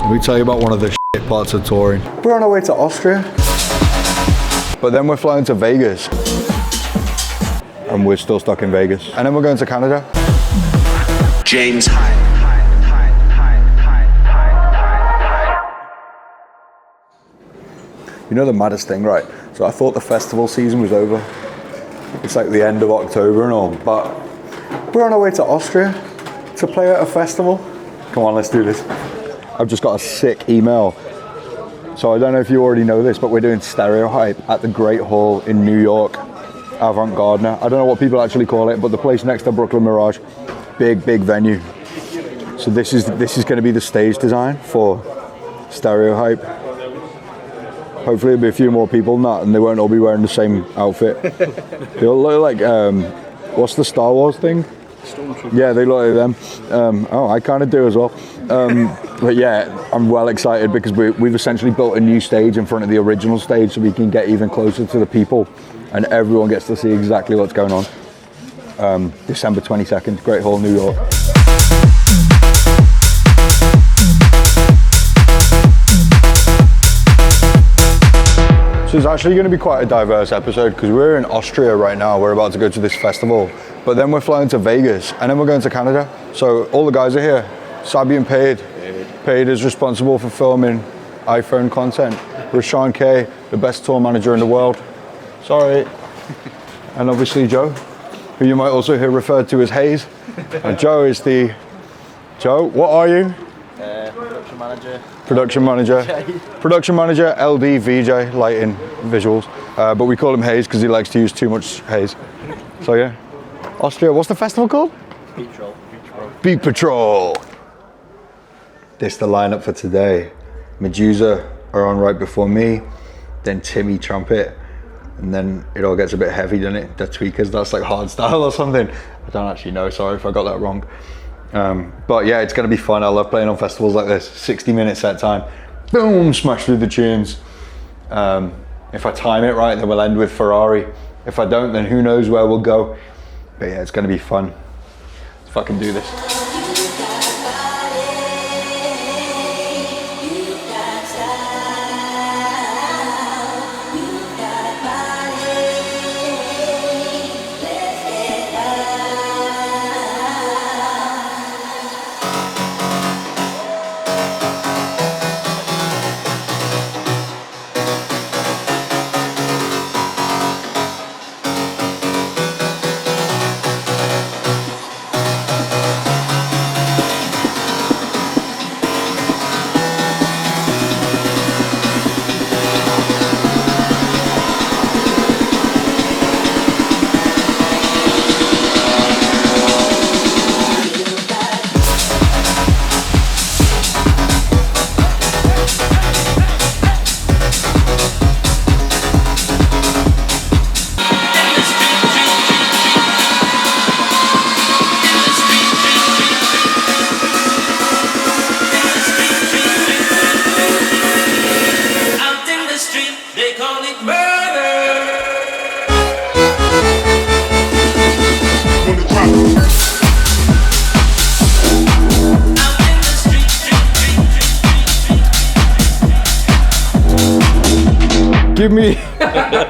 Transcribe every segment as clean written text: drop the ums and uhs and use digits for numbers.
Let me tell you about one of the shit parts of touring. We're on our way to Austria, but then we're flying to Vegas, and we're still stuck in Vegas. And then we're going to Canada. James. You know the maddest thing, right? So I thought the festival season was over. It's like the end of October and all, but we're on our way to Austria to play at a festival. Come on, let's do this. I've just got a sick email. So I don't know if you already know this, but we're doing Stereohype at the Great Hall in New York, Avant Gardner. I don't know what people actually call it, but the place next to Brooklyn Mirage. Big venue. So this is going to be the stage design for Stereohype. Hopefully there'll be a few more people than that, and they won't all be wearing the same outfit. They'll look like, what's the Star Wars thing? Stormtrooper. Yeah, they look like them. I kind of do as well. But yeah, I'm well excited because we've essentially built a new stage in front of the original stage so we can get even closer to the people and everyone gets to see exactly what's going on. December 22nd, Great Hall, New York. So it's actually going to be quite a diverse episode because we're in Austria right now. We're about to go to this festival, but then we're flying to Vegas and then we're going to Canada. So all the guys are here. Sabi and Paid. Paid is responsible for filming iPhone content. Rashawn K, the best tour manager in the world. Sorry. And obviously Joe, who you might also hear referred to as Hayes. And Joe, what are you? Production manager. Production manager, LD, VJ, lighting, visuals. But we call him Hayes because he likes to use too much haze. So yeah, Austria, what's the festival called? Beat Patrol. This is the lineup for today. Medusa are on right before me, then Timmy Trumpet, and then it all gets a bit heavy, doesn't it? The Tweakers, that's like hardstyle or something. I don't actually know, sorry if I got that wrong. But yeah, it's gonna be fun. I love playing on festivals like this. 60-minute set time, boom, smash through the tunes. If I time it right, then we'll end with Ferrari. If I don't, then who knows where we'll go. But yeah, it's gonna be fun. Let's fucking do this.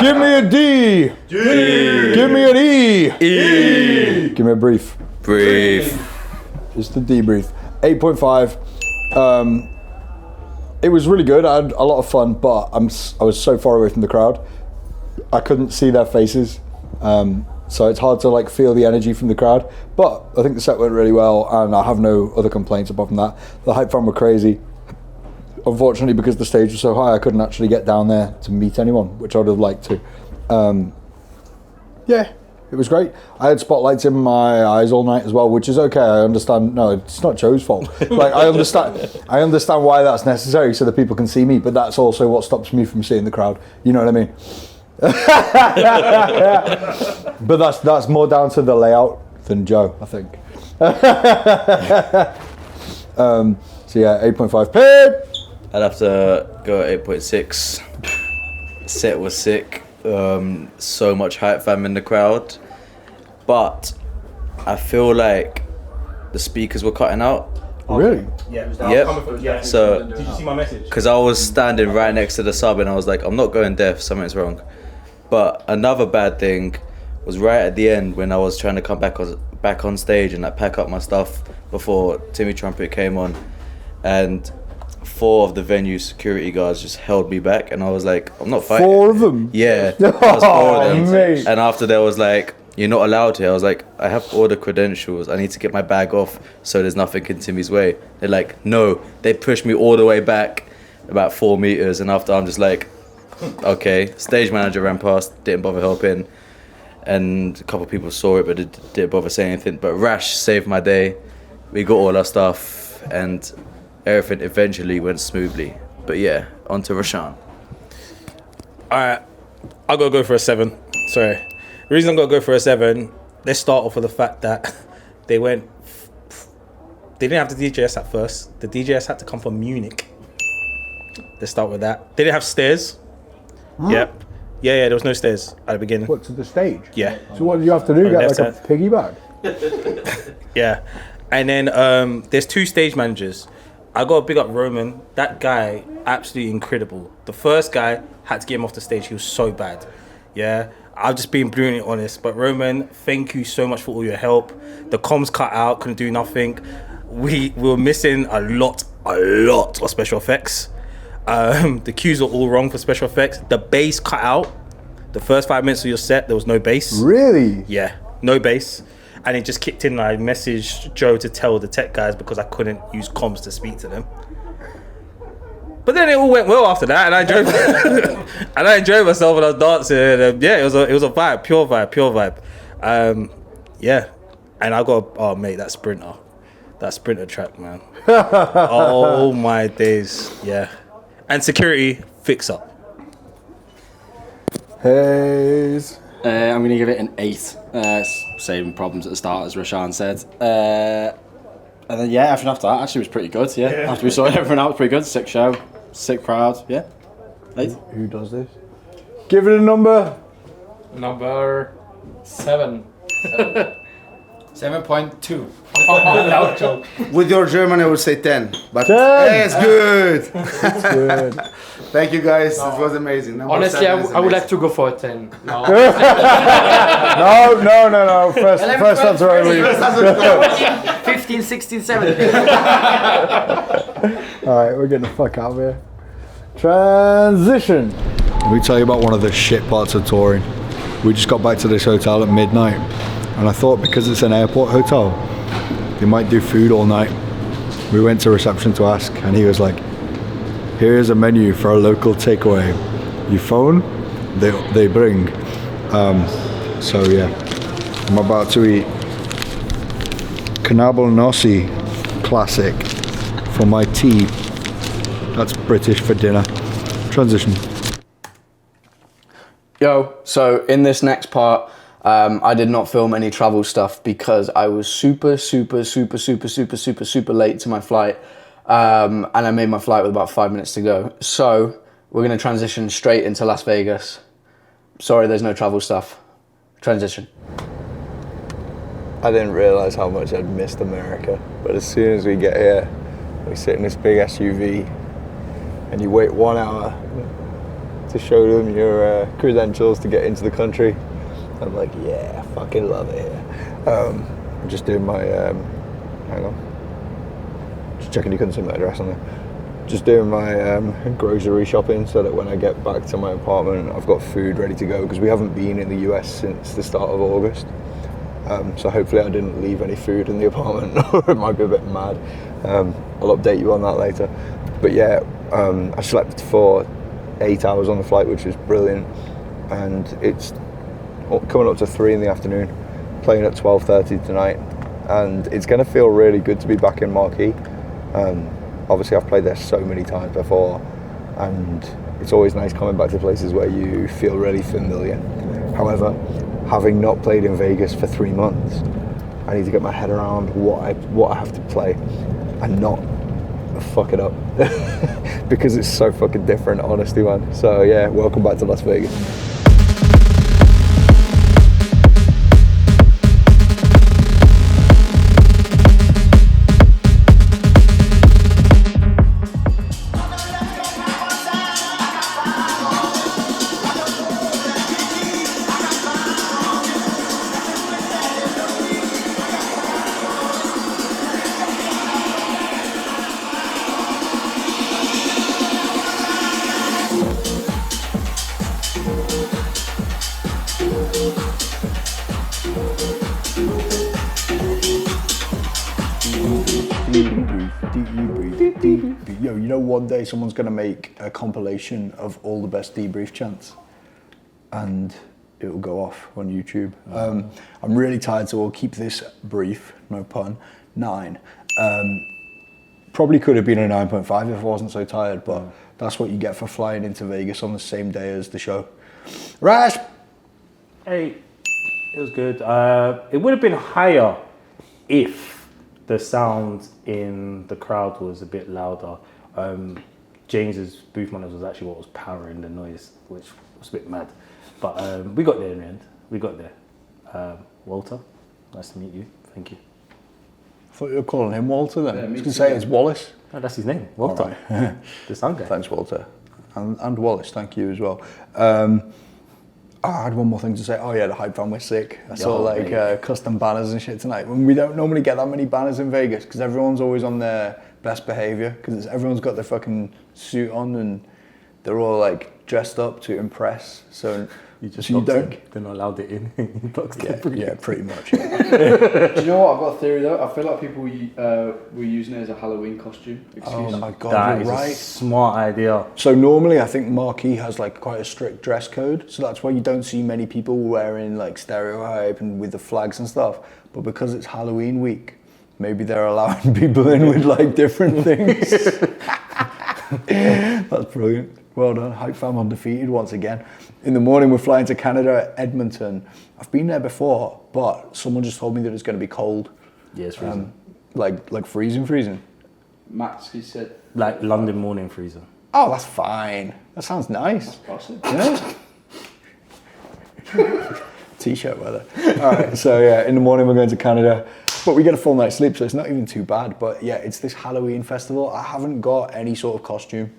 Give me a D. Give me an E. Give me a brief. Just the debrief. 8.5. It was really good. I had a lot of fun, but I was so far away from the crowd. I couldn't see their faces. So it's hard to like feel the energy from the crowd. But I think the set went really well, and I have no other complaints apart from that. The hype fan were crazy. Unfortunately, because the stage was so high, I couldn't actually get down there to meet anyone, which I'd have liked to. Yeah, it was great. I had spotlights in my eyes all night as well, which is okay. I understand. No, it's not Joe's fault. Like I understand why that's necessary so that people can see me, but that's also what stops me from seeing the crowd. You know what I mean? But that's more down to the layout than Joe, I think. So yeah, 8.5 paid. I'd have to go at 8.6. Set was sick. So much hype fam in the crowd. But I feel like the speakers were cutting out. Really? Yeah. Yep. So, Did you see my message? because I was standing right next to the sub and I was like, I'm not going deaf, something's wrong. But another bad thing was right at the end when I was trying to come back on stage and like pack up my stuff before Timmy Trumpet came on, and 4 of the venue security guards just held me back, and I was like, I'm not fighting. 4 of them? Yeah, that was 4 of them. Mate. And after there was like, you're not allowed here. I was like, I have all the credentials. I need to get my bag off so there's nothing in Timmy's way. They're like, no. They pushed me all the way back about 4 meters, and after I'm just like, okay. Stage manager ran past, didn't bother helping, and a couple of people saw it but didn't bother saying anything. But Rash saved my day. We got all our stuff and everything eventually went smoothly. But yeah, on to Rashaan. Alright, I gotta go for a 7. Sorry. The reason I'm gonna go for a 7, let's start off with the fact that they didn't have the DJS at first. The DJS had to come from Munich. Let's start with that. They didn't have stairs. Yep. Yeah, there was no stairs at the beginning. What, to the stage? Yeah. So what did you have to do? Get left like a side. piggyback? Yeah. And then there's 2 stage managers. I got to big up Roman. That guy, absolutely incredible. The first guy had to get him off the stage. He was so bad. Yeah. I've just been brutally honest. But Roman, thank you so much for all your help. The comms cut out, couldn't do nothing. We were missing a lot of special effects. The cues are all wrong for special effects. The bass cut out. The first 5 minutes of your set, there was no bass. Really? Yeah, no bass. And it just kicked in. I messaged Joe to tell the tech guys because I couldn't use comms to speak to them. But then it all went well after that, and I enjoyed myself when I was dancing. And, yeah, it was a vibe, pure vibe. Yeah, and I got that sprinter track, man. Oh my days, yeah. And security, fix up. Hayes. I'm going to give it an 8. Saving problems at the start, as Rashaan said. And then, yeah, everything after that actually was pretty good, yeah. After we sorted everything out, it was pretty good. Sick show, sick crowd, yeah. 8. Who does this? Give it a number. Number 7. 7.2. No joke. With your German, I would say 10. But 10. hey, it's good. That's good. Thank you guys. It was amazing. Number Honestly, 7 is I would like amazing. to go for a 10. No. No. First that's right. 15, 16, 17. Alright, we're getting the fuck out of here. Transition. Let me tell you about one of the shit parts of touring. We just got back to this hotel at midnight, and I thought because it's an airport hotel, they might do food all night. We went to reception to ask, and he was like, here's a menu for a local takeaway. You phone, they bring. So yeah, I'm about to eat Knabel Nossi classic for my tea. That's British for dinner. Transition. Yo, so in this next part, I did not film any travel stuff because I was super late to my flight. And I made my flight with about 5 minutes to go. So we're going to transition straight into Las Vegas. Sorry, there's no travel stuff. Transition. I didn't realise how much I'd missed America, but as soon as we get here, we sit in this big SUV and you wait 1 hour to show them your credentials to get into the country. I'm like, yeah, I fucking love it here. I'm just doing my, hang on, just checking you couldn't see my address on there. Just doing my grocery shopping so that when I get back to my apartment, I've got food ready to go because we haven't been in the US since the start of August. So hopefully I didn't leave any food in the apartment or it might be a bit mad. I'll update you on that later. But yeah, I slept for 8 hours on the flight, which was brilliant. And it's coming up to 3 in the afternoon, playing at 12:30 tonight. And it's gonna feel really good to be back in Marquee. Obviously I've played there so many times before, and it's always nice coming back to places where you feel really familiar. However, having not played in Vegas for 3 months, I need to get my head around what I have to play and not fuck it up because it's so fucking different, honestly, man. So yeah, welcome back to Las Vegas. you know, one day someone's going to make a compilation of all the best debrief chants, and it will go off on YouTube. I'm really tired, so we'll keep this brief, no pun. 9. Probably could have been a 9.5 if I wasn't so tired, but that's what you get for flying into Vegas on the same day as the show. Rash! Hey, it was good. It would have been higher if the sound in the crowd was a bit louder. James's booth monitor was actually what was powering the noise, which was a bit mad. But we got there in the end. We got there. Walter, nice to meet you. Thank you. I thought you were calling him Walter then. I was going to say it's Wallace. Oh, that's his name, Walter. Right. The sound guy. Thanks, Walter. And Wallace, thank you as well. I had one more thing to say. Oh yeah, the hype van was sick. I saw custom banners and shit tonight. When we don't normally get that many banners in Vegas because everyone's always on their best behaviour because everyone's got their fucking suit on and they're all like dressed up to impress. So you don't. They're not allowed it in. Yeah, pretty much. Do you know what? I've got a theory though. I feel like people were using it as a Halloween costume excuse. Oh my god, That you're is right. a smart idea. So normally I think Marquee has like quite a strict dress code, so that's why you don't see many people wearing like stereotype and with the flags and stuff. But because it's Halloween week, maybe they're allowing people in with like different things. That's brilliant. Well done, Hype Fam undefeated once again. In the morning we're flying to Canada, Edmonton. I've been there before, but someone just told me that it's going to be cold. Yeah, it's freezing. Like freezing. Max, he said. Like London morning freezer. Oh, that's fine. That sounds nice. Possible. Yeah. T-shirt weather. All right, so yeah, in the morning we're going to Canada, but we get a full night's sleep, so it's not even too bad. But yeah, it's this Halloween festival. I haven't got any sort of costume.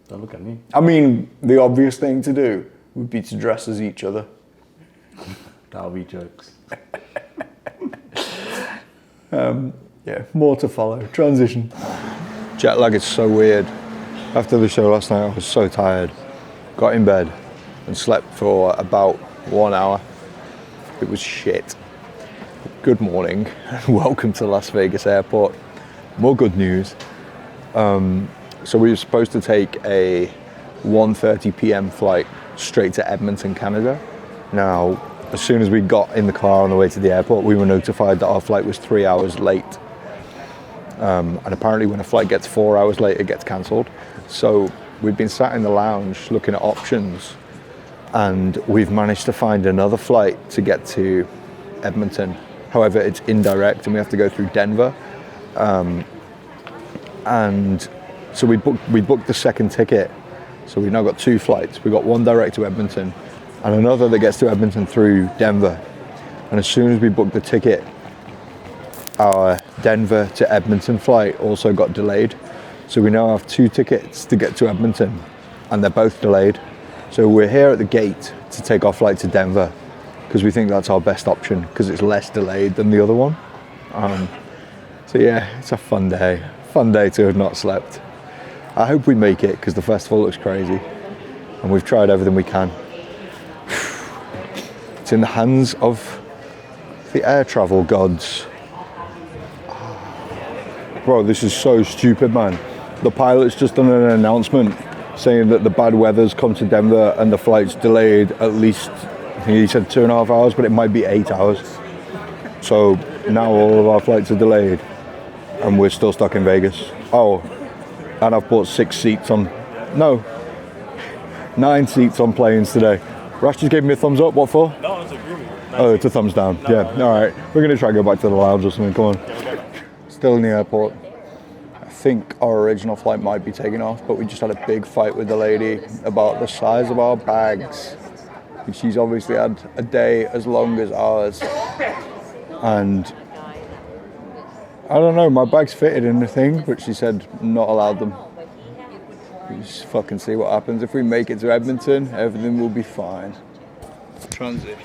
Don't look at me. I mean, the obvious thing to do would be to dress as each other. That'll be jokes. Yeah, more to follow. Transition. Jet lag is so weird. After the show last night, I was so tired. Got in bed and slept for about 1 hour. It was shit. Good morning and welcome to Las Vegas Airport. More good news. So we were supposed to take a 1:30 p.m. flight straight to Edmonton, Canada. Now, as soon as we got in the car on the way to the airport, we were notified that our flight was 3 hours late. And apparently when a flight gets 4 hours late, it gets cancelled. So we've been sat in the lounge looking at options, and we've managed to find another flight to get to Edmonton. However, it's indirect and we have to go through Denver. And so we booked the second ticket. So we've now got 2 flights. We've got one direct to Edmonton and another that gets to Edmonton through Denver. And as soon as we booked the ticket, our Denver to Edmonton flight also got delayed. So we now have 2 tickets to get to Edmonton and they're both delayed. So we're here at the gate to take our flight to Denver because we think that's our best option because it's less delayed than the other one. So yeah, it's a fun day to have not slept. I hope we make it because the festival looks crazy and we've tried everything we can. It's in the hands of the air travel gods. Bro, this is so stupid, man. The pilot's just done an announcement saying that the bad weather's come to Denver and the flight's delayed at least, I think he said 2.5 hours, but it might be 8 hours. So now all of our flights are delayed and we're still stuck in Vegas. Oh, and I've bought 9 seats on planes today. Rash just gave me a thumbs up, what for? No, it's agreement. Oh, it's a thumbs down. Yeah, all right. We're gonna try and go back to the lounge or something, come on. Still in the airport. I think our original flight might be taking off, but we just had a big fight with the lady about the size of our bags. She's obviously had a day as long as ours. And I don't know, my bag's fitted in the thing, but she said not allowed them. We just fucking see what happens. If we make it to Edmonton, everything will be fine. Transit.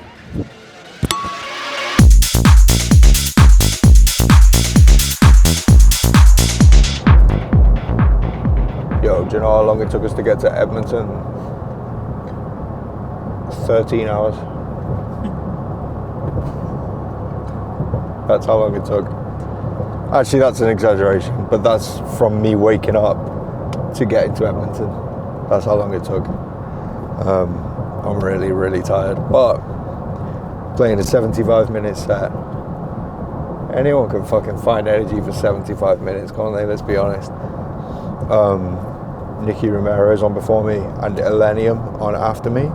Yo, do you know how long it took us to get to Edmonton? 13 hours. That's how long it took. Actually, that's an exaggeration, but that's from me waking up to getting to Edmonton. That's how long it took. I'm really, really tired, but playing a 75-minute set, anyone can fucking find energy for 75 minutes, can't they? Let's be honest. Nicky Romero's on before me and Illenium on after me.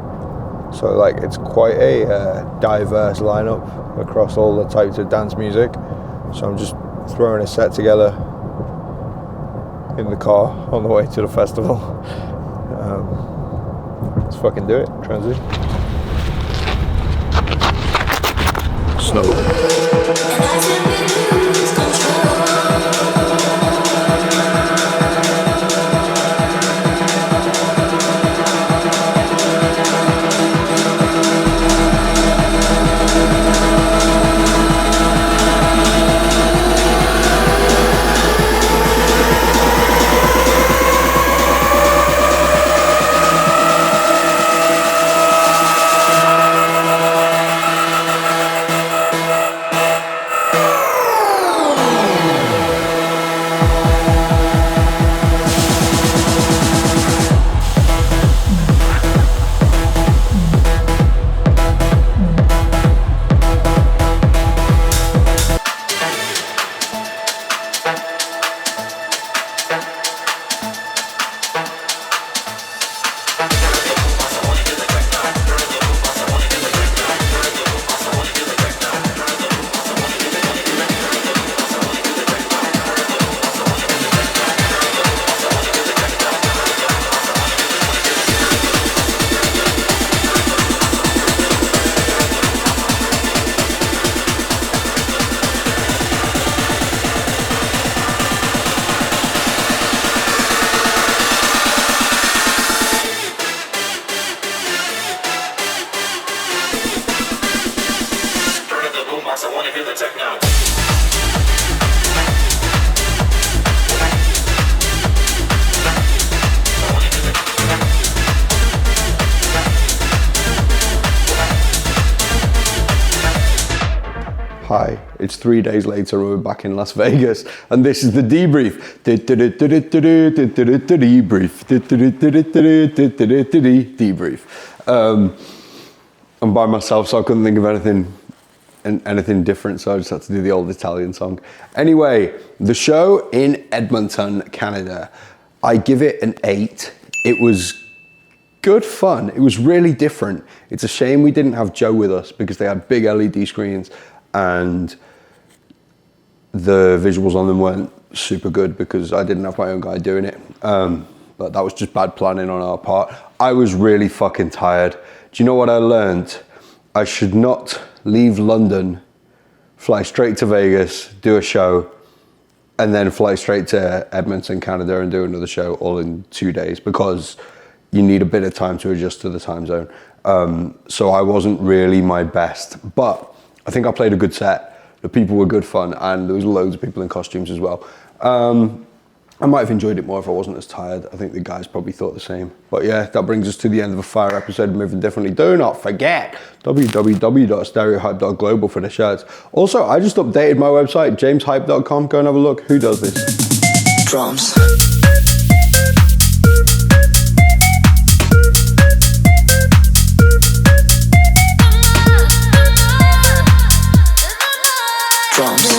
So like it's quite a diverse lineup across all the types of dance music. So I'm just throwing a set together in the car on the way to the festival. Let's fucking do it. Transition. Slow. Hi, it's 3 days later, we're back in Las Vegas, and this is the debrief. Debrief. I'm by myself, so I couldn't think of anything different, so I just had to do the old Italian song. Anyway, the show in Edmonton, Canada, I give it an 8. It was good fun. It was really different. It's a shame we didn't have Joe with us because they had big LED screens and the visuals on them weren't super good because I didn't have my own guy doing it. But that was just bad planning on our part. I was really fucking tired. Do you know what I learned? I should not leave London, fly straight to Vegas, do a show, and then fly straight to Edmonton, Canada and do another show all in 2 days because you need a bit of time to adjust to the time zone. So I wasn't really my best, but I think I played a good set. The people were good fun and there was loads of people in costumes as well. I might have enjoyed it more if I wasn't as tired. I think the guys probably thought the same. But yeah, that brings us to the end of a fire episode of Moving Differently. Do not forget www.stereohype.global for the shirts. Also, I just updated my website, jameshype.com. Go and have a look. Who does this? Drums. Drums.